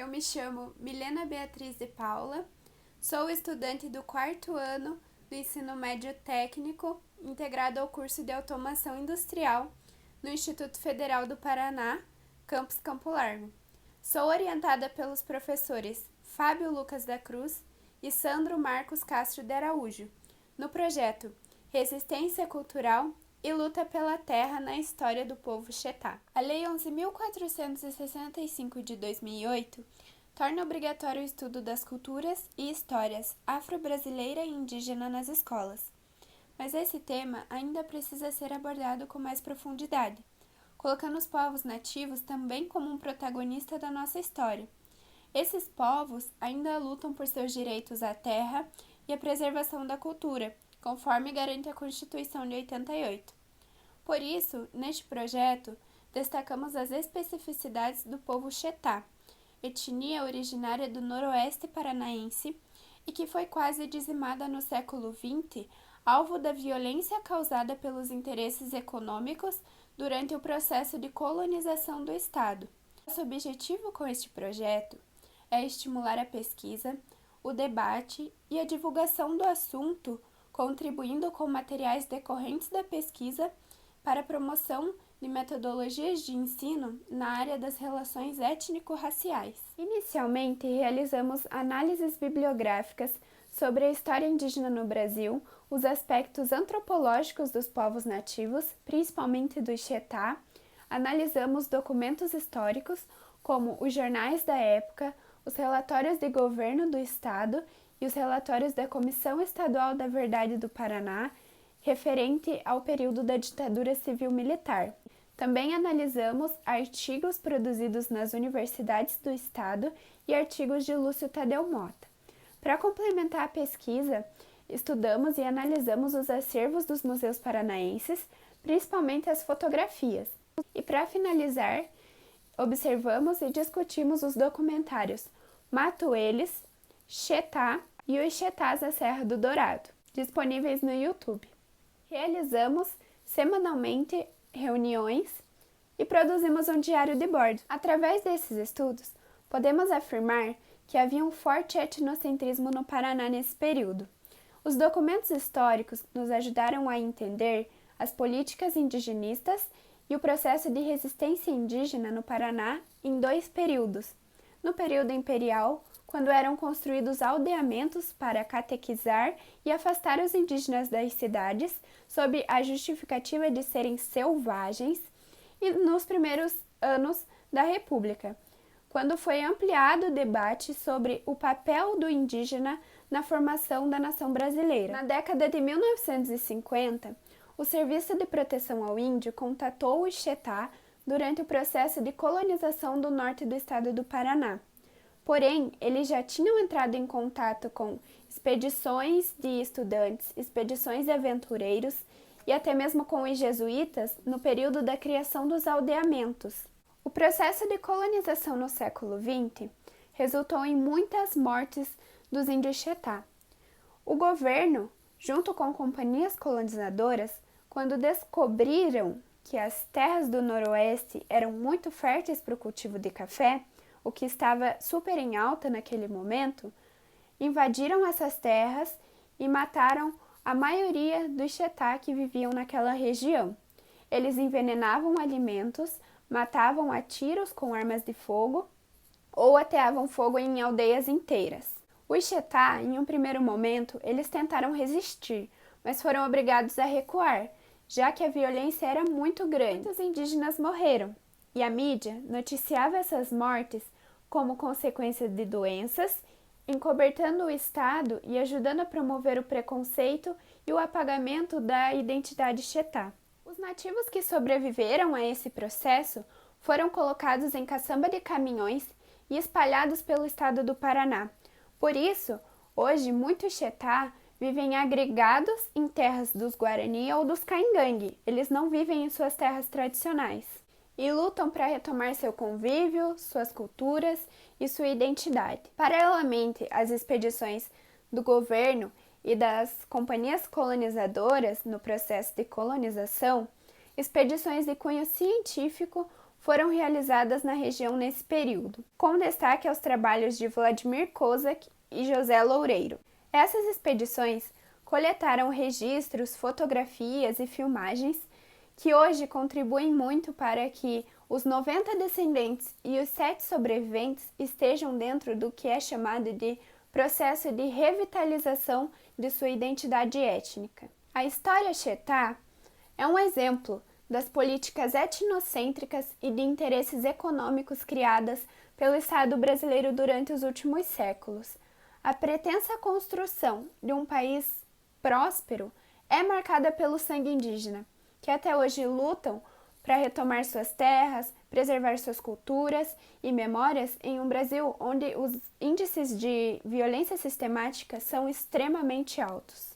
Eu me chamo Milena Beatriz de Paula, sou estudante do 4º ano do Ensino Médio Técnico, integrado ao curso de Automação Industrial no Instituto Federal do Paraná, campus Campo Largo. Sou orientada pelos professores Fábio Lucas da Cruz e Sandro Marcos Castro de Araújo, no projeto Resistência Cultural e Luta pela Terra na História do Povo Chetá. A Lei 11.465 de 2008 torna obrigatório o estudo das culturas e histórias afro-brasileira e indígena nas escolas. Mas esse tema ainda precisa ser abordado com mais profundidade, colocando os povos nativos também como um protagonista da nossa história. Esses povos ainda lutam por seus direitos à terra e à preservação da cultura, conforme garante a Constituição de 88. Por isso, neste projeto, destacamos as especificidades do povo Chetá, etnia originária do noroeste paranaense e que foi quase dizimada no século XX, alvo da violência causada pelos interesses econômicos durante o processo de colonização do Estado. Nosso objetivo com este projeto é estimular a pesquisa, o debate e a divulgação do assunto, contribuindo com materiais decorrentes da pesquisa para a promoção de metodologias de ensino na área das relações étnico-raciais. Inicialmente, realizamos análises bibliográficas sobre a história indígena no Brasil, os aspectos antropológicos dos povos nativos, principalmente do Chetá, analisamos documentos históricos, como os jornais da época, os relatórios de governo do Estado e os relatórios da Comissão Estadual da Verdade do Paraná, referente ao período da ditadura civil-militar. Também analisamos artigos produzidos nas universidades do Estado e artigos de Lúcio Tadeu Mota. Para complementar a pesquisa, estudamos e analisamos os acervos dos museus paranaenses, principalmente as fotografias. E para finalizar, observamos e discutimos os documentários Mato Eles, Chetá e os Chetás da Serra do Dourado, disponíveis no YouTube. Realizamos semanalmente reuniões e produzimos um diário de bordo. Através desses estudos, podemos afirmar que havia um forte etnocentrismo no Paraná nesse período. Os documentos históricos nos ajudaram a entender as políticas indigenistas e o processo de resistência indígena no Paraná em 2 períodos. No período imperial, quando eram construídos aldeamentos para catequizar e afastar os indígenas das cidades, sob a justificativa de serem selvagens, e nos primeiros anos da República, quando foi ampliado o debate sobre o papel do indígena na formação da nação brasileira. Na década de 1950, o Serviço de Proteção ao Índio contatou o Chetá durante o processo de colonização do norte do estado do Paraná. Porém, eles já tinham entrado em contato com expedições de estudantes, expedições de aventureiros e até mesmo com os jesuítas no período da criação dos aldeamentos. O processo de colonização no século XX resultou em muitas mortes dos índios Chetá. O governo, junto com companhias colonizadoras, quando descobriram que as terras do noroeste eram muito férteis para o cultivo de café, o que estava super em alta naquele momento, invadiram essas terras e mataram a maioria dos Chetá que viviam naquela região. Eles envenenavam alimentos, matavam a tiros com armas de fogo ou ateavam fogo em aldeias inteiras. Os Chetá, em um primeiro momento, eles tentaram resistir, mas foram obrigados a recuar, já que a violência era muito grande. Muitos indígenas morreram, e a mídia noticiava essas mortes como consequência de doenças, encobertando o Estado e ajudando a promover o preconceito e o apagamento da identidade Chetá. Os nativos que sobreviveram a esse processo foram colocados em caçamba de caminhões e espalhados pelo estado do Paraná. Por isso, hoje muitos Chetá vivem agregados em terras dos Guarani ou dos Caingangue. Eles não vivem em suas terras tradicionais e lutam para retomar seu convívio, suas culturas e sua identidade. Paralelamente às expedições do governo e das companhias colonizadoras no processo de colonização, expedições de cunho científico foram realizadas na região nesse período, com destaque aos trabalhos de Vladimir Kozak e José Loureiro. Essas expedições coletaram registros, fotografias e filmagens que hoje contribuem muito para que os 90 descendentes e os 7 sobreviventes estejam dentro do que é chamado de processo de revitalização de sua identidade étnica. A história Chetá é um exemplo das políticas etnocêntricas e de interesses econômicos criadas pelo Estado brasileiro durante os últimos séculos. A pretensa construção de um país próspero é marcada pelo sangue indígena, que até hoje lutam para retomar suas terras, preservar suas culturas e memórias em um Brasil onde os índices de violência sistemática são extremamente altos.